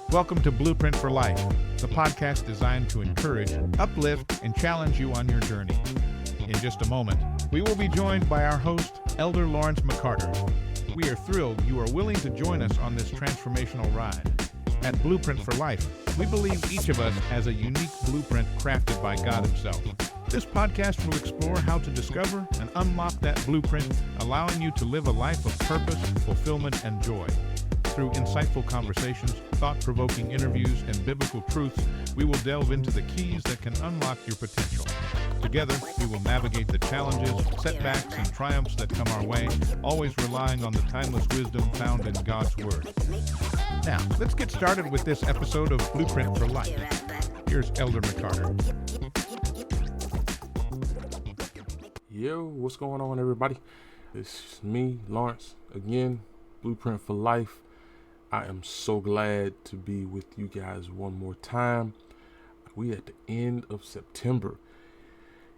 Welcome to Blueprint for Life, the podcast designed to encourage, uplift, and challenge you on your journey. In just a moment, we will be joined by our host, Elder Lawrence McCarter. We are thrilled you are willing to join us on this transformational ride. At Blueprint for Life, we believe each of us has a unique blueprint crafted by God Himself. This podcast will explore how to discover and unlock that blueprint, allowing you to live a life of purpose, fulfillment, and joy. Through insightful conversations, thought-provoking interviews, and biblical truths, we will delve into the keys that can unlock your potential. Together, we will navigate the challenges, setbacks, and triumphs that come our way, always relying on the timeless wisdom found in God's Word. Now, let's get started with this episode of Blueprint for Life. Here's Elder McCarter. Yo, what's going on, everybody? It's me, Lawrence, again, Blueprint for Life. I am so glad to be with you guys one more time. We at the end of September.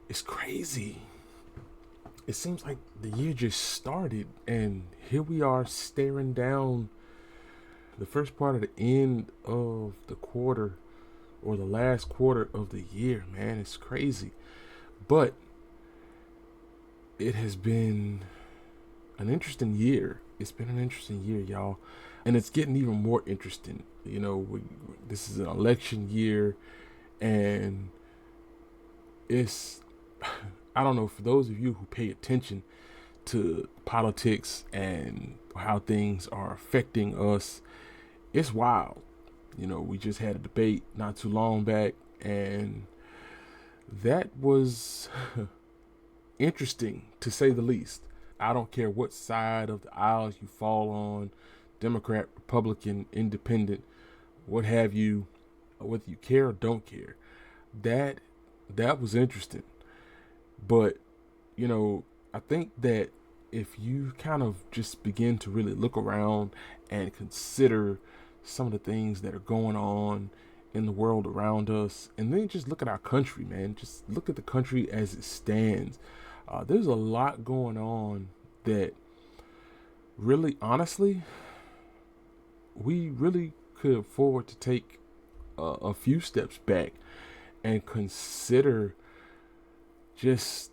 It's crazy. It seems like the year just started, and here we are staring down the first part of the end of the quarter, or the last quarter of the year, man. It's crazy. But it has been an interesting year. It's been an interesting year, y'all. And it's getting even more interesting. You know, this is an election year, and it's, I don't know, for those of you who pay attention to politics and how things are affecting us, it's wild. You know, we just had a debate not too long back, and that was interesting, to say the least. I don't care what side of the aisle you fall on, Democrat, Republican, Independent, what have you, whether you care or don't care. That was interesting. But, you know, I think that if you kind of just begin to really look around and consider some of the things that are going on in the world around us, and then just look at our country, man, just look at the country as it stands. There's a lot going on that really, honestly, we really could afford to take a few steps back and consider just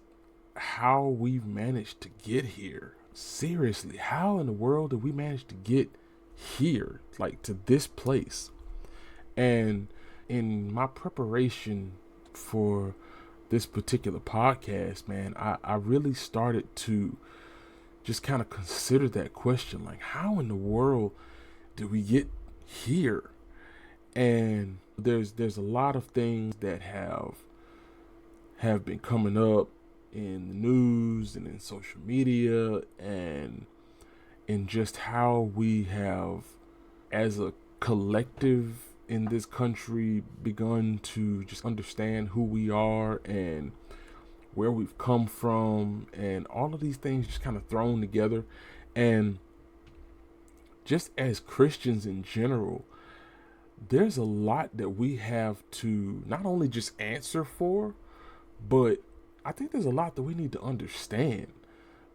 how we've managed to get here. Seriously, how in the world did we manage to get here, like to this place? And in my preparation for this particular podcast, man, I really started to just kind of consider that question, like, how in the world did we get here? And there's a lot of things that have been coming up in the news and in social media, and in just how we have, as a collective in this country, begun to just understand who we are and where we've come from, and all of these things just kind of thrown together. And just as Christians in general, there's a lot that we have to not only just answer for, but I think there's a lot that we need to understand,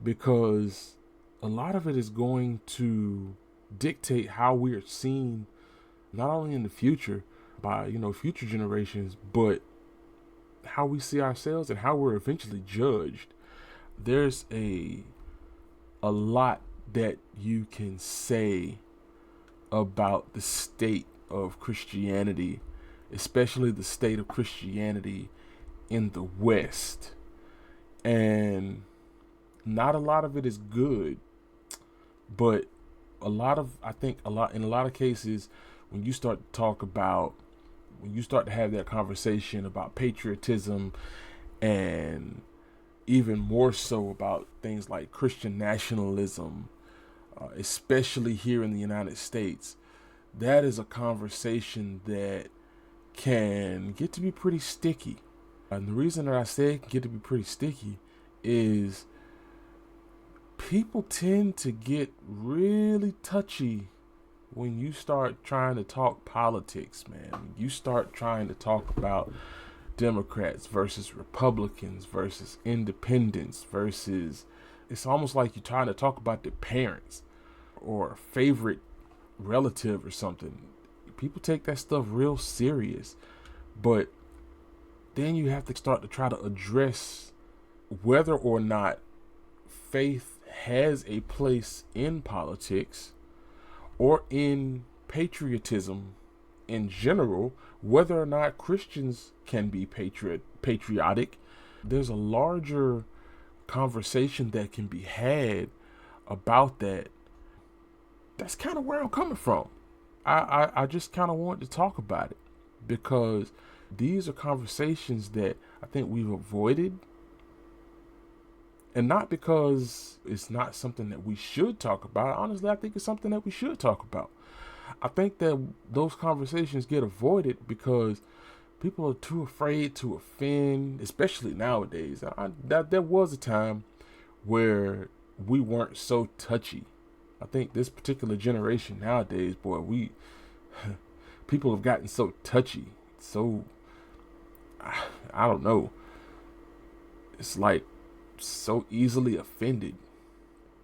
because a lot of it is going to dictate how we are seen, not only in the future by, you know, future generations, but how we see ourselves and how we're eventually judged. There's a lot that you can say about the state of Christianity, especially the state of Christianity in the West. And not a lot of it is good, but in a lot of cases, when you start to have that conversation about patriotism, and even more so about things like Christian nationalism, especially here in the United States, that is a conversation that can get to be pretty sticky. And the reason that I say it can get to be pretty sticky is people tend to get really touchy when you start trying to talk politics, man. When you start trying to talk about Democrats versus Republicans versus independents versus, it's almost like you're trying to talk about their parents or a favorite relative or something. People take that stuff real serious, but then you have to start to try to address whether or not faith has a place in politics or in patriotism in general, whether or not Christians can be patriotic. There's a larger conversation that can be had about that. That's kind of where I'm coming from. I just kind of want to talk about it because these are conversations that I think we've avoided. And not because it's not something that we should talk about. Honestly, I think it's something that we should talk about. I think that those conversations get avoided because people are too afraid to offend, especially nowadays. There was a time where we weren't so touchy. I think this particular generation nowadays, boy, people have gotten so touchy. So, I don't know. It's like so easily offended.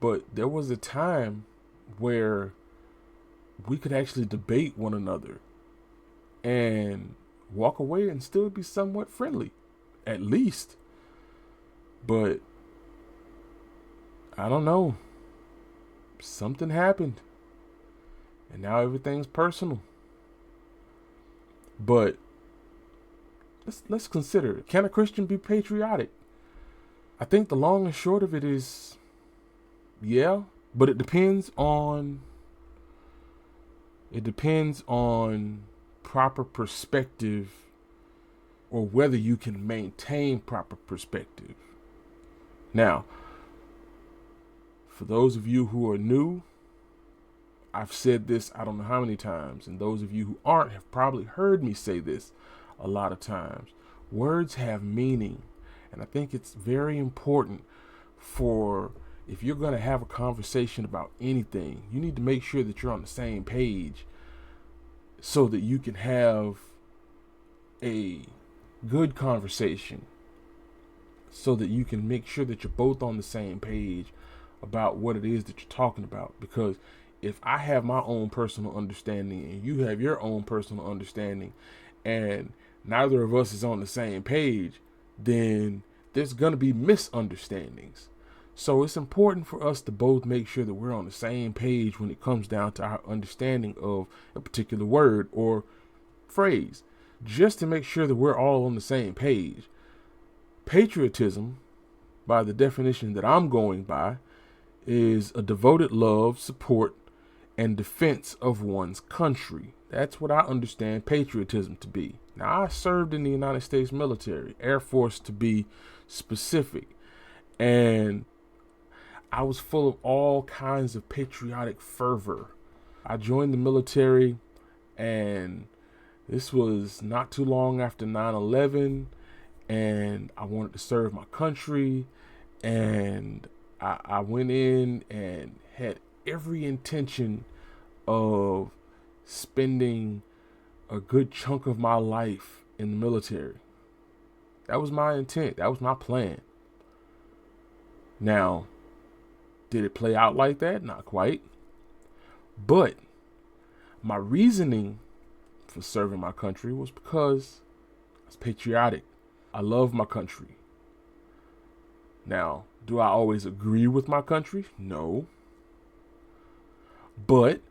But there was a time where we could actually debate one another and walk away and still be somewhat friendly, at least. But I don't know. Something happened. And now everything's personal. But let's consider it. Can a Christian be patriotic? I think the long and short of it is, yeah, but it depends on proper perspective, or whether you can maintain proper perspective. Now, for those of you who are new, I've said this I don't know how many times, and those of you who aren't have probably heard me say this a lot of times. Words have meaning, and I think it's very important for, if you're going to have a conversation about anything, you need to make sure that you're on the same page so that you can have a good conversation, so that you can make sure that you're both on the same page about what it is that you're talking about. Because if I have my own personal understanding and you have your own personal understanding and neither of us is on the same page, then there's going to be misunderstandings. So it's important for us to both make sure that we're on the same page when it comes down to our understanding of a particular word or phrase, just to make sure that we're all on the same page. Patriotism, by the definition that I'm going by, is a devoted love, support, and defense of one's country. That's what I understand patriotism to be. Now, I served in the United States military, Air Force to be specific, and I was full of all kinds of patriotic fervor. I joined the military, and this was not too long after 9/11, and I wanted to serve my country, and I went in and had every intention of spending a good chunk of my life in the military. That was my intent. That was my plan. Now, did it play out like that? Not quite. But my reasoning for serving my country was because I was patriotic. I love my country. Now, do I always agree with my country? No. But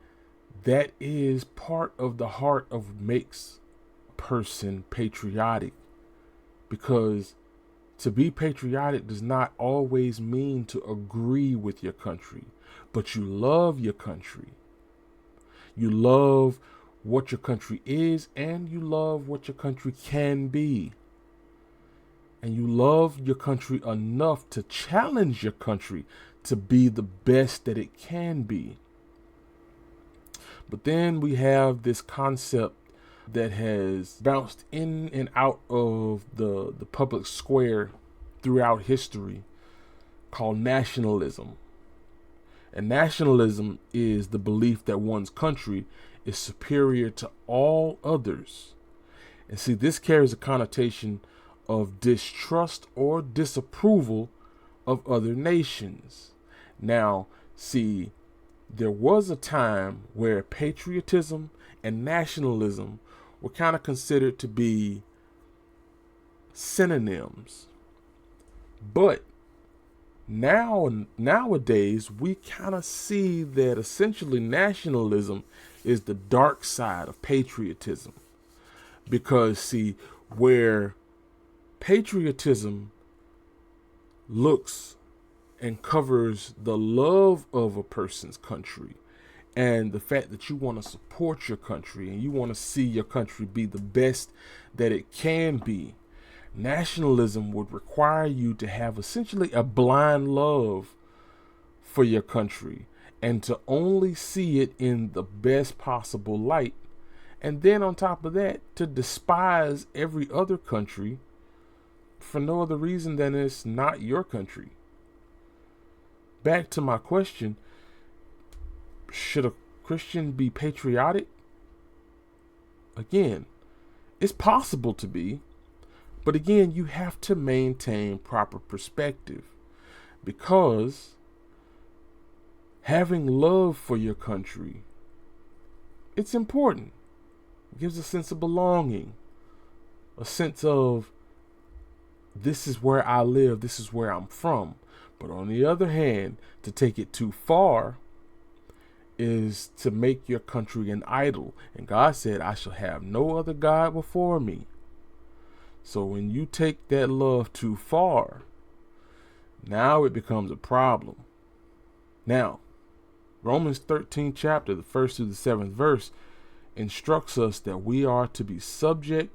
that is part of the heart of what makes a person patriotic. Because to be patriotic does not always mean to agree with your country, but you love your country. You love what your country is, and you love what your country can be. And you love your country enough to challenge your country to be the best that it can be. But then we have this concept that has bounced in and out of the public square throughout history called nationalism. And nationalism is the belief that one's country is superior to all others. And see, this carries a connotation of distrust or disapproval of other nations. Now, see, there was a time where patriotism and nationalism were kind of considered to be synonyms. But nowadays, we kind of see that essentially nationalism is the dark side of patriotism. Because, see, where patriotism looks and covers the love of a person's country and the fact that you want to support your country and you want to see your country be the best that it can be, nationalism would require you to have essentially a blind love for your country and to only see it in the best possible light. And then on top of that, to despise every other country for no other reason than it's not your country. Back to my question, should a Christian be patriotic? Again, it's possible to be, but again, you have to maintain proper perspective, because having love for your country, it's important. It gives a sense of belonging, a sense of this is where I live, this is where I'm from. But on the other hand, to take it too far is to make your country an idol. And God said, I shall have no other God before me. So when you take that love too far, now it becomes a problem. Now, Romans 13th chapter, the 1st through the 7th verse, instructs us that we are to be subject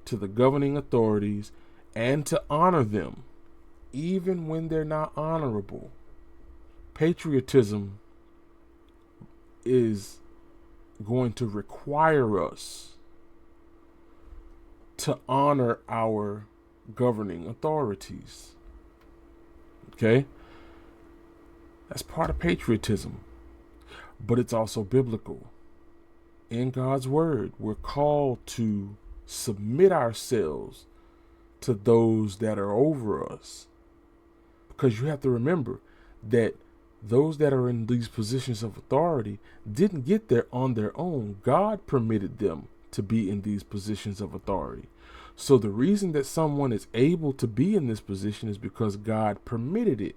to the governing authorities and to honor them, even when they're not honorable. Patriotism is going to require us to honor our governing authorities. Okay? That's part of patriotism. But it's also biblical. In God's word, we're called to submit ourselves to those that are over us. Because you have to remember that those that are in these positions of authority didn't get there on their own. God permitted them to be in these positions of authority. So the reason that someone is able to be in this position is because God permitted it.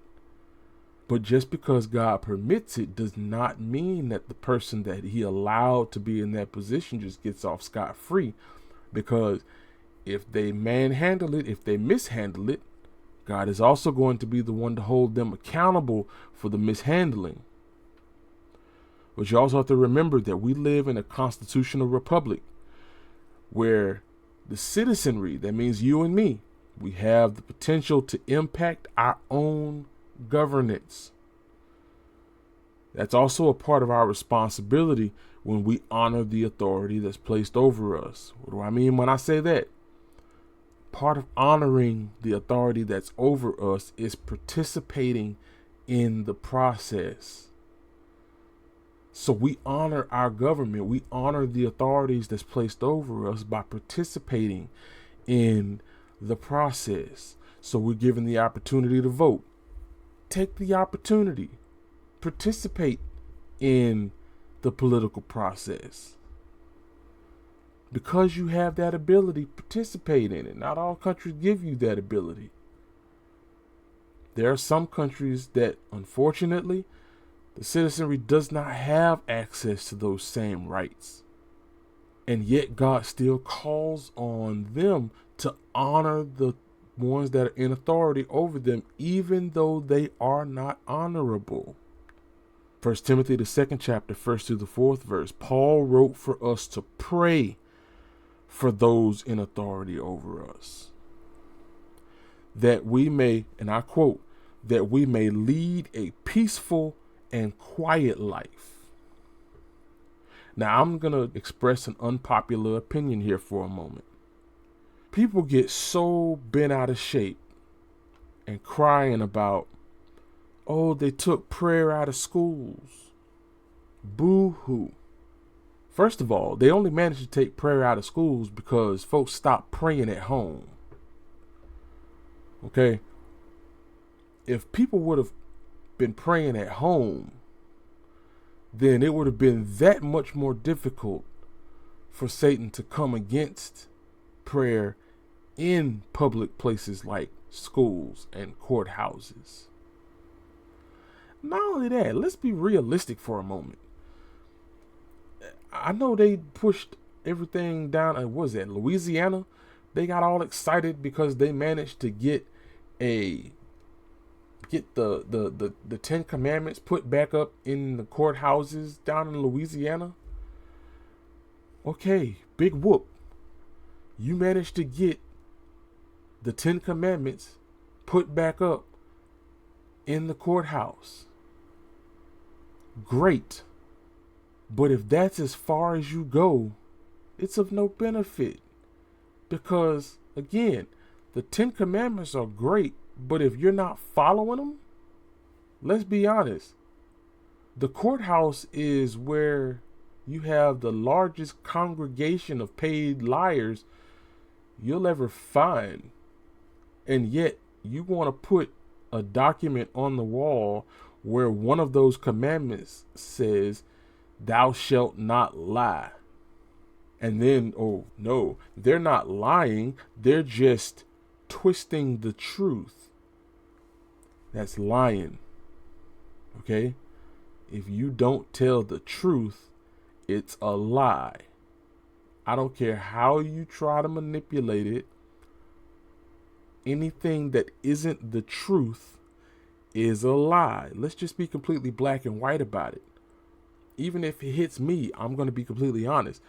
But just because God permits it does not mean that the person that he allowed to be in that position just gets off scot-free. Because if they manhandle it, if they mishandle it, God is also going to be the one to hold them accountable for the mishandling. But you also have to remember that we live in a constitutional republic where the citizenry, that means you and me, we have the potential to impact our own governance. That's also a part of our responsibility when we honor the authority that's placed over us. What do I mean when I say that? Part of honoring the authority that's over us is participating in the process. So we honor our government. We honor the authorities that's placed over us by participating in the process. So we're given the opportunity to vote. Take the opportunity. Participate in the political process. Because you have that ability, participate in it. Not all countries give you that ability. There are some countries that, unfortunately, the citizenry does not have access to those same rights. And yet God still calls on them to honor the ones that are in authority over them, even though they are not honorable. 1 Timothy, the 2nd chapter, 1st through the 4th verse, Paul wrote for us to pray for those in authority over us, that we may, and I quote, that we may lead a peaceful and quiet life. Now, I'm going to express an unpopular opinion here for a moment. People get so bent out of shape and crying about, oh, they took prayer out of schools. Boo-hoo. First of all, they only managed to take prayer out of schools because folks stopped praying at home. Okay? If people would have been praying at home, then it would have been that much more difficult for Satan to come against prayer in public places like schools and courthouses. Not only that, let's be realistic for a moment. I know they pushed everything down. What was that, Louisiana? They got all excited because they managed to get the 10 Commandments put back up in the courthouses down in Louisiana. Okay, big whoop. You managed to get the 10 Commandments put back up in the courthouse. Great. But if that's as far as you go, it's of no benefit. Because, again, the 10 Commandments are great, but if you're not following them, let's be honest, the courthouse is where you have the largest congregation of paid liars you'll ever find. And yet, you want to put a document on the wall where one of those commandments says, "Thou shalt not lie." And then, oh no, they're not lying. They're just twisting the truth. That's lying. Okay? If you don't tell the truth, it's a lie. I don't care how you try to manipulate it. Anything that isn't the truth is a lie. Let's just be completely black and white about it. Even if it hits me, I'm going to be completely honest.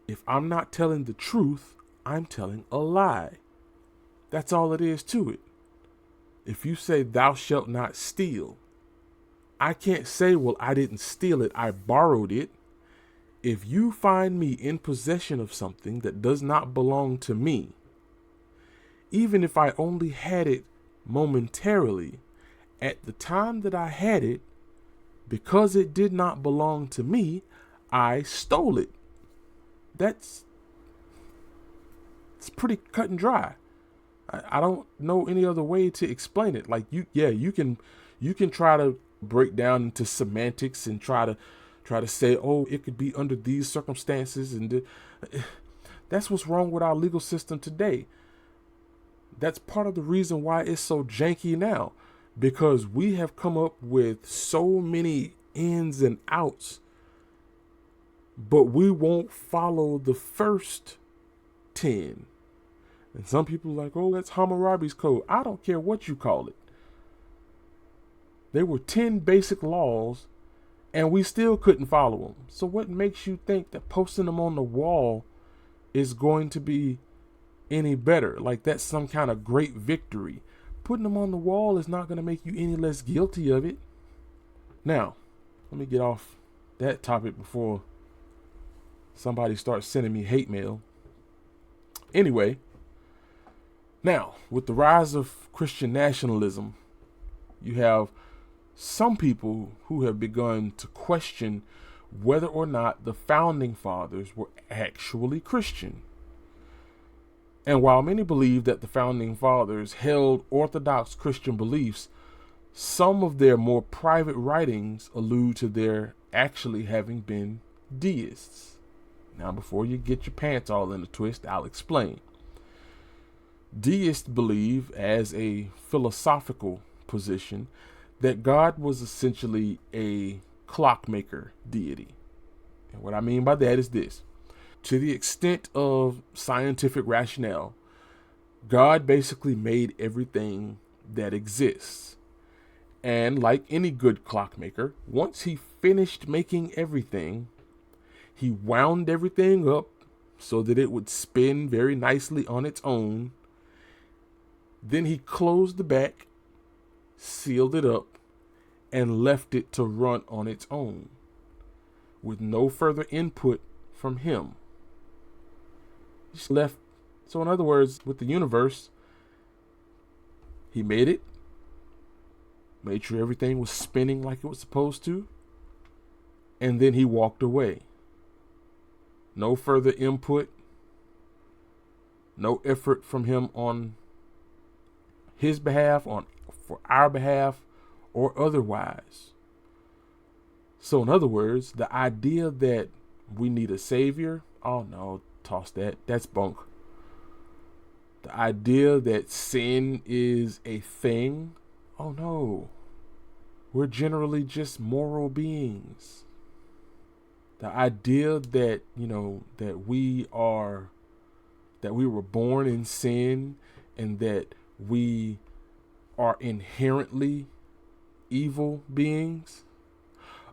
If I'm not telling the truth, I'm telling a lie. That's all it is to it. If you say thou shalt not steal, I can't say, well, I didn't steal it, I borrowed it. If you find me in possession of something that does not belong to me, even if I only had it momentarily, at the time that I had it, because it did not belong to me, I stole it. It's pretty cut and dry. I don't know any other way to explain it. Like you can try to break down into semantics and try to say, oh, it could be under these circumstances, and that's what's wrong with our legal system today. That's part of the reason why it's so janky now, because we have come up with so many ins and outs, but we won't follow the first 10. And some people are like, oh, that's Hammurabi's code. I don't care what you call it. There were 10 basic laws, and we still couldn't follow them. So what makes you think that posting them on the wall is going to be any better? Like that's some kind of great victory. Putting them on the wall is not going to make you any less guilty of it. Now, let me get off that topic before somebody starts sending me hate mail. Anyway, now, with the rise of Christian nationalism, you have some people who have begun to question whether or not the founding fathers were actually Christian. And while many believe that the founding fathers held orthodox Christian beliefs, some of their more private writings allude to their actually having been deists. Now, before you get your pants all in a twist, I'll explain. Deists believe, as a philosophical position, that God was essentially a clockmaker deity. And what I mean by that is this. To the extent of scientific rationale, God basically made everything that exists. And like any good clockmaker, once he finished making everything, he wound everything up so that it would spin very nicely on its own. Then he closed the back, sealed it up, and left it to run on its own, with no further input from him. Just left. So in other words, with the universe, he made it, made sure everything was spinning like it was supposed to, and then he walked away. No further input, no effort from him on his behalf, for our behalf, or otherwise. So in other words, the idea that we need a savior, oh no, toss that. That's bunk. The idea that sin is a thing, oh no. We're generally just moral beings. The idea that, that we were born in sin and that we are inherently evil beings.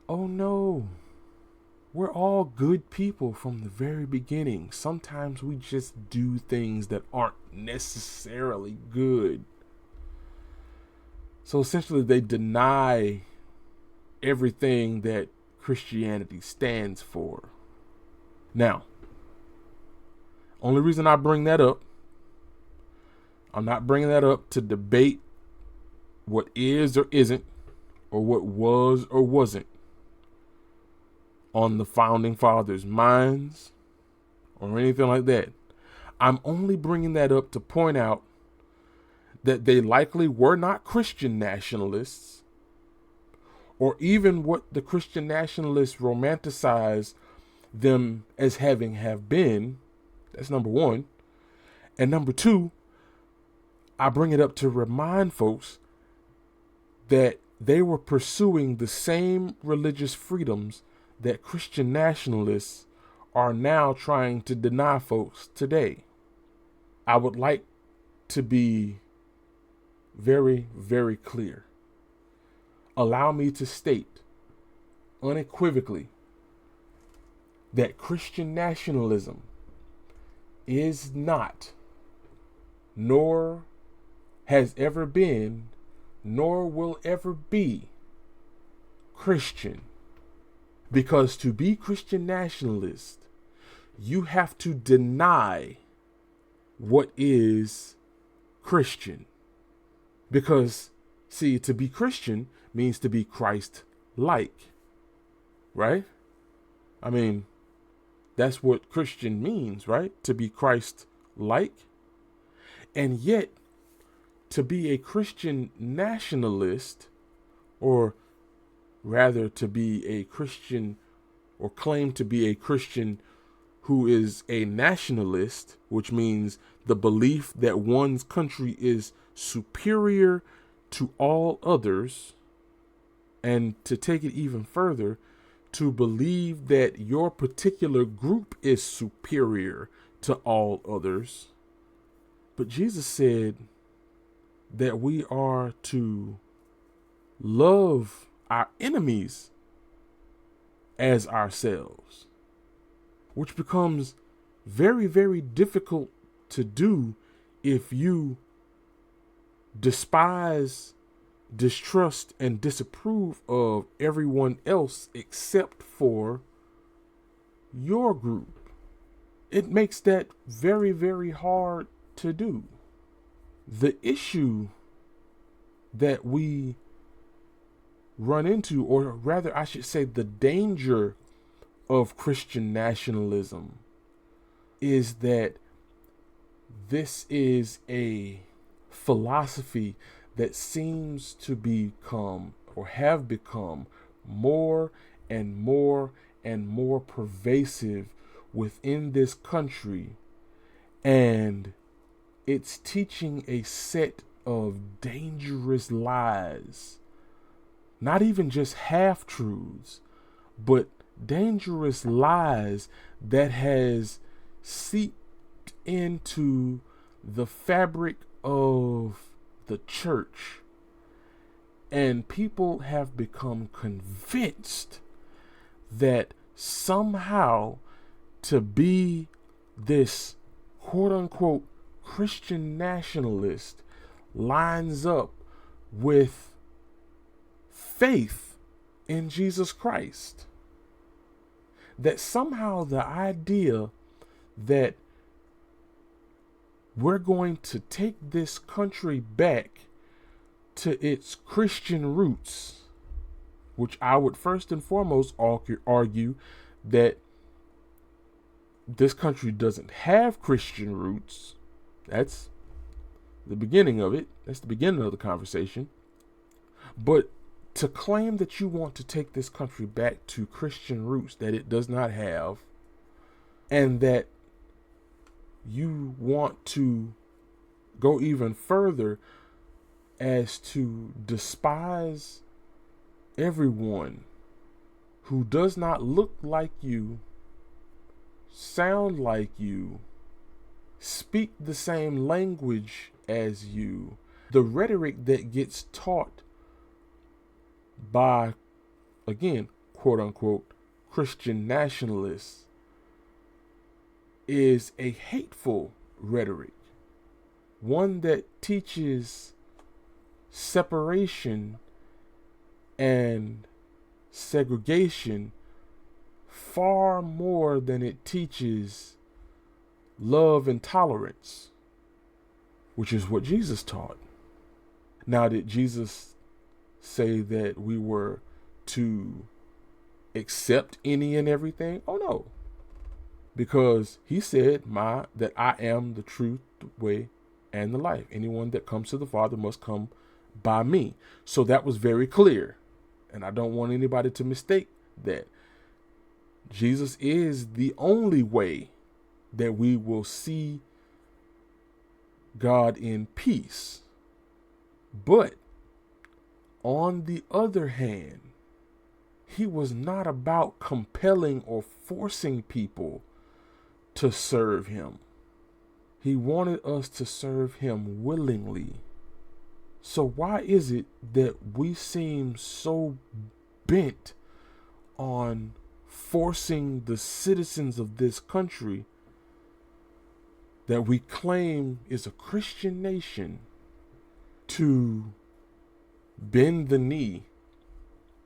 Oh no. We're all good people from the very beginning. Sometimes we just do things that aren't necessarily good. So essentially they deny everything that Christianity stands for. Now, only reason I bring that up, I'm not bringing that up to debate what is or isn't, or what was or wasn't on the founding fathers' minds or anything like that. I'm only bringing that up to point out that they likely were not Christian nationalists, or even what the Christian nationalists romanticize them as having have been. That's number one. And number two, I bring it up to remind folks that they were pursuing the same religious freedoms that Christian nationalists are now trying to deny folks today. I would like to be very, very clear. Allow me to state unequivocally that Christian nationalism is not, nor has ever been, nor will ever be Christian. Because to be Christian nationalist, you have to deny what is Christian. Because, see, to be Christian means to be Christ-like, right? I mean, that's what Christian means, right? To be Christ-like. And yet, to be a Christian nationalist, or rather to be a Christian, or claim to be a Christian who is a nationalist, which means the belief that one's country is superior to all others, and to take it even further, to believe that your particular group is superior to all others. But Jesus said that we are to love our enemies as ourselves, which becomes very, very difficult to do if you despise, distrust, and disapprove of everyone else except for your group. It makes that very, very hard to do. The issue that we run into, or rather I should say the danger of Christian nationalism, is that this is a philosophy that seems to become, or have become, more and more and more pervasive within this country, and it's teaching a set of dangerous lies, not even just half-truths, but dangerous lies that has seeped into the fabric of the church. And people have become convinced that somehow to be this quote-unquote Christian nationalist lines up with faith in Jesus Christ. That somehow the idea that we're going to take this country back to its Christian roots, which I would first and foremost argue that this country doesn't have Christian roots. That's the beginning of it. That's the beginning of the conversation. But to claim that you want to take this country back to Christian roots that it does not have, and that you want to go even further as to despise everyone who does not look like you, sound like you, speak the same language as you. The rhetoric that gets taught by, again, quote unquote, Christian nationalists is a hateful rhetoric, one that teaches separation and segregation far more than it teaches love and tolerance, which is what Jesus taught. Now, did Jesus say that we were to accept any and everything? Oh no. Because he said that I am the truth, the way, and the life. Anyone that comes to the Father must come by me. So that was very clear. And I don't want anybody to mistake that. Jesus is the only way that we will see God in peace. But on the other hand, he was not about compelling or forcing people to serve him. He wanted us to serve him willingly. So why is it that we seem so bent on forcing the citizens of this country that we claim is a Christian nation to bend the knee,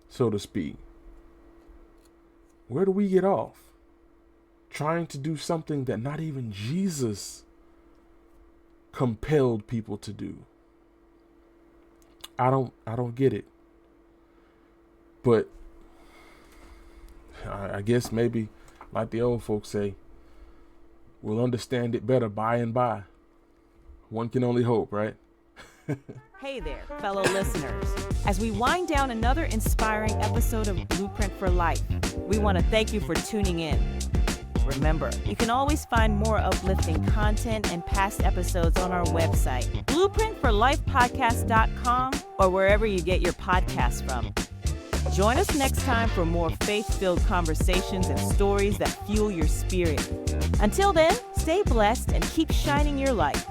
so to speak? Where do we get off? Trying to do something that not even Jesus compelled people to do. I don't get it. But I guess maybe, like the old folks say, we'll understand it better by and by. One can only hope, right? Hey there, fellow listeners. As we wind down another inspiring episode of Blueprint for Life, we want to thank you for tuning in. Remember, you can always find more uplifting content and past episodes on our website, blueprintforlifepodcast.com, or wherever you get your podcasts from. Join us next time for more faith-filled conversations and stories that fuel your spirit. Until then, stay blessed and keep shining your light.